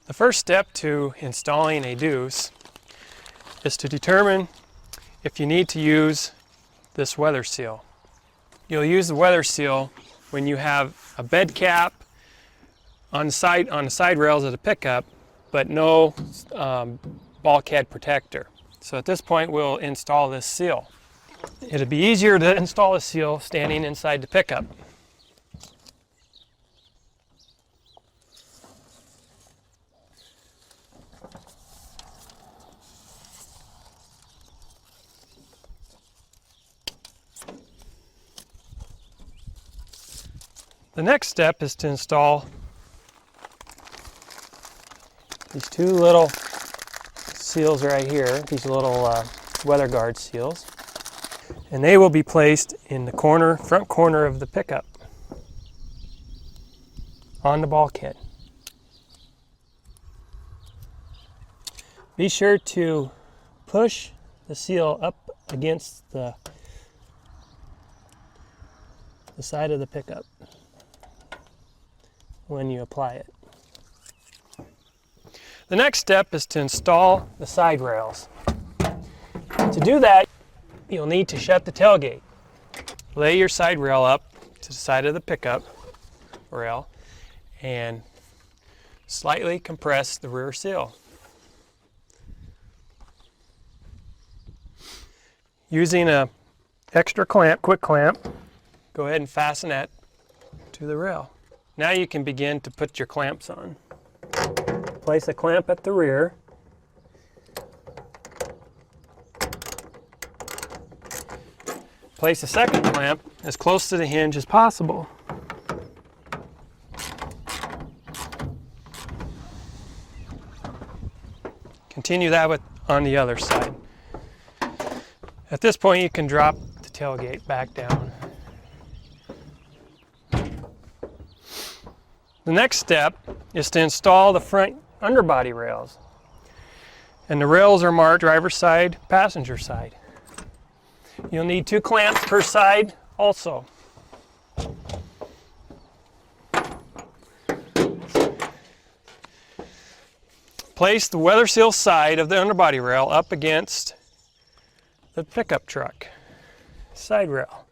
The first step to installing a deuce is to determine if you need to use this weather seal. You'll use the weather seal when you have a bed cap on the side rails of the pickup, but no bulkhead protector. So at this point we'll install this seal. It'll be easier to install a seal standing inside the pickup. The next step is to install these two little seals right here, these little weather guard seals, and they will be placed in the front corner of the pickup on the bulkhead. Be sure to push the seal up against the side of the pickup when you apply it. The next step is to install the side rails. To do that, you'll need to shut the tailgate. Lay your side rail up to the side of the pickup rail and slightly compress the rear seal. Using a extra clamp, quick clamp, go ahead and fasten that to the rail. Now you can begin to put your clamps on. Place a clamp at the rear. Place a second clamp as close to the hinge as possible. Continue that on the other side. At this point you can drop the tailgate back down. The next step is to install the front underbody rails. And the rails are marked driver's side, passenger side. You'll need 2 clamps per side also. Place the weather seal side of the underbody rail up against the pickup truck side rail.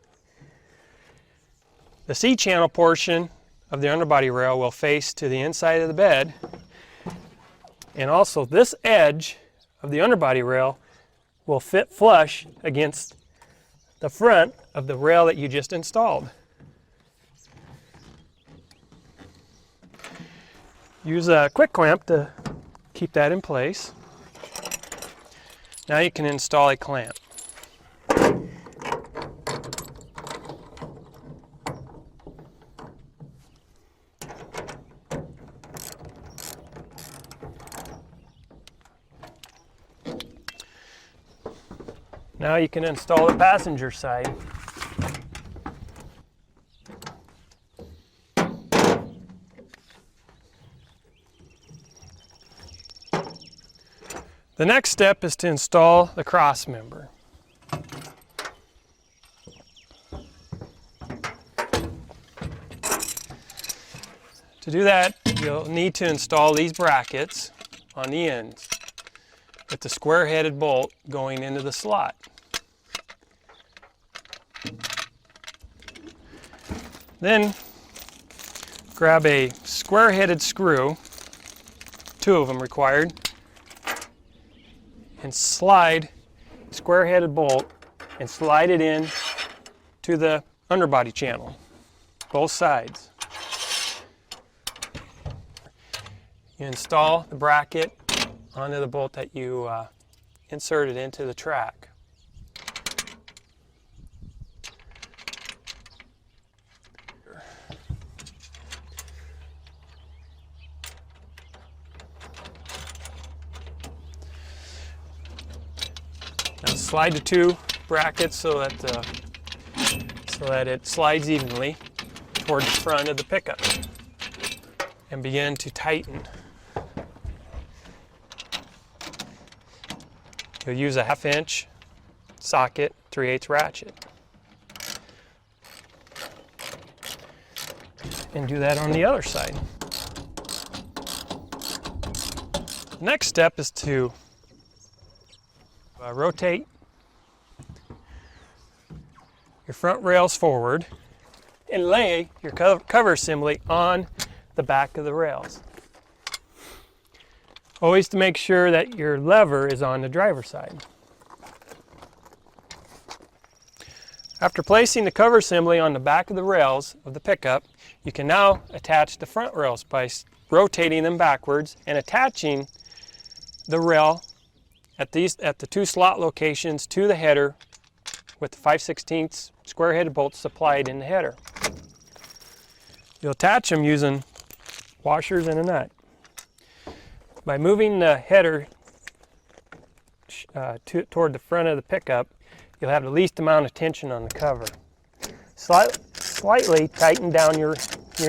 The C-channel portion of the underbody rail will face to the inside of the bed, and also this edge of the underbody rail will fit flush against the front of the rail that you just installed. Use a quick clamp to keep that in place. Now you can install a clamp. Now you can install the passenger side. The next step is to install the cross member. To do that, you'll need to install these brackets on the ends with the square-headed bolt going into the slot. Then grab a square-headed screw, 2 of them required, and slide the square-headed bolt and slide it in to the underbody channel, both sides. You install the bracket onto the bolt that you inserted into the track. Now slide the 2 brackets so that it slides evenly toward the front of the pickup, and begin to tighten. You'll use a 1/2 inch socket, 3/8 ratchet. And do that on the other side. The next step is to rotate your front rails forward and lay your cover assembly on the back of the rails. Always to make sure that your lever is on the driver's side. After placing the cover assembly on the back of the rails of the pickup, you can now attach the front rails by rotating them backwards and attaching the rail at the two slot locations to the header with the 5/16 square-headed bolts supplied in the header. You'll attach them using washers and a nut. By moving the header toward the front of the pickup, you'll have the least amount of tension on the cover. Slightly tighten down your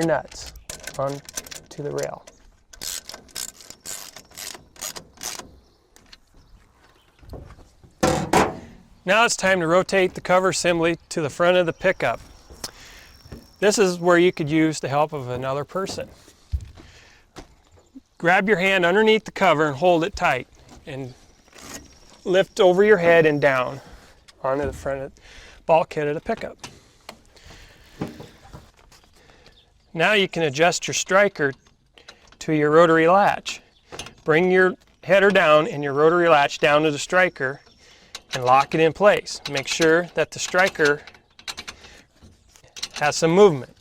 nuts onto the rail. Now it's time to rotate the cover assembly to the front of the pickup. This is where you could use the help of another person. Grab your hand underneath the cover and hold it tight and lift over your head and down onto the front of the bulkhead of the pickup. Now you can adjust your striker to your rotary latch. Bring your header down and your rotary latch down to the striker and lock it in place. Make sure that the striker has some movement.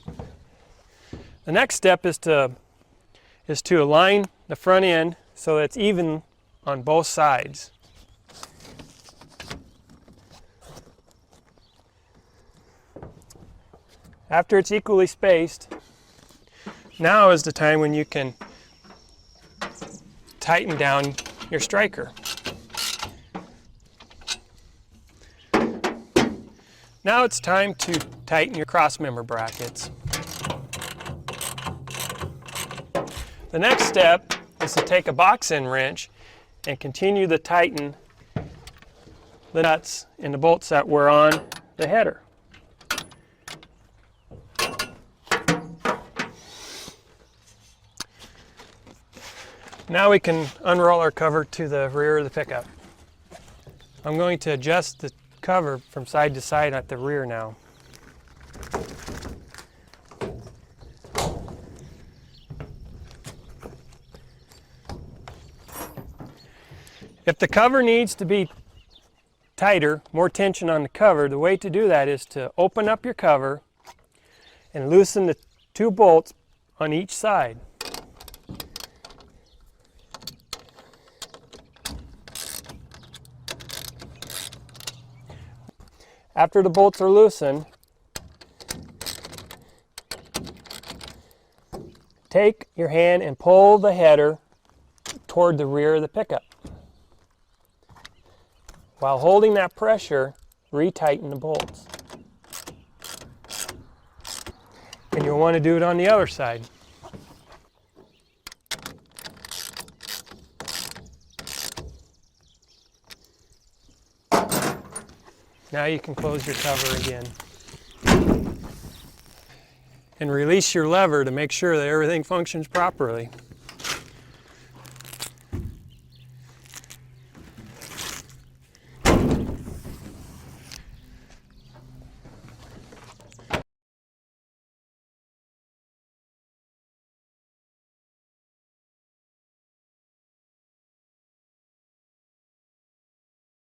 The next step is to align the front end so that it's even on both sides. After it's equally spaced, now is the time when you can tighten down your striker. Now it's time to tighten your crossmember brackets. The next step is to take a box end wrench and continue to tighten the nuts and the bolts that were on the header. Now we can unroll our cover to the rear of the pickup. I'm going to adjust the cover from side to side at the rear now. If the cover needs to be tighter, more tension on the cover, the way to do that is to open up your cover and loosen the two bolts on each side. After the bolts are loosened, take your hand and pull the header toward the rear of the pickup. While holding that pressure, retighten the bolts. And you'll want to do it on the other side. Now you can close your cover again. And release your lever to make sure that everything functions properly.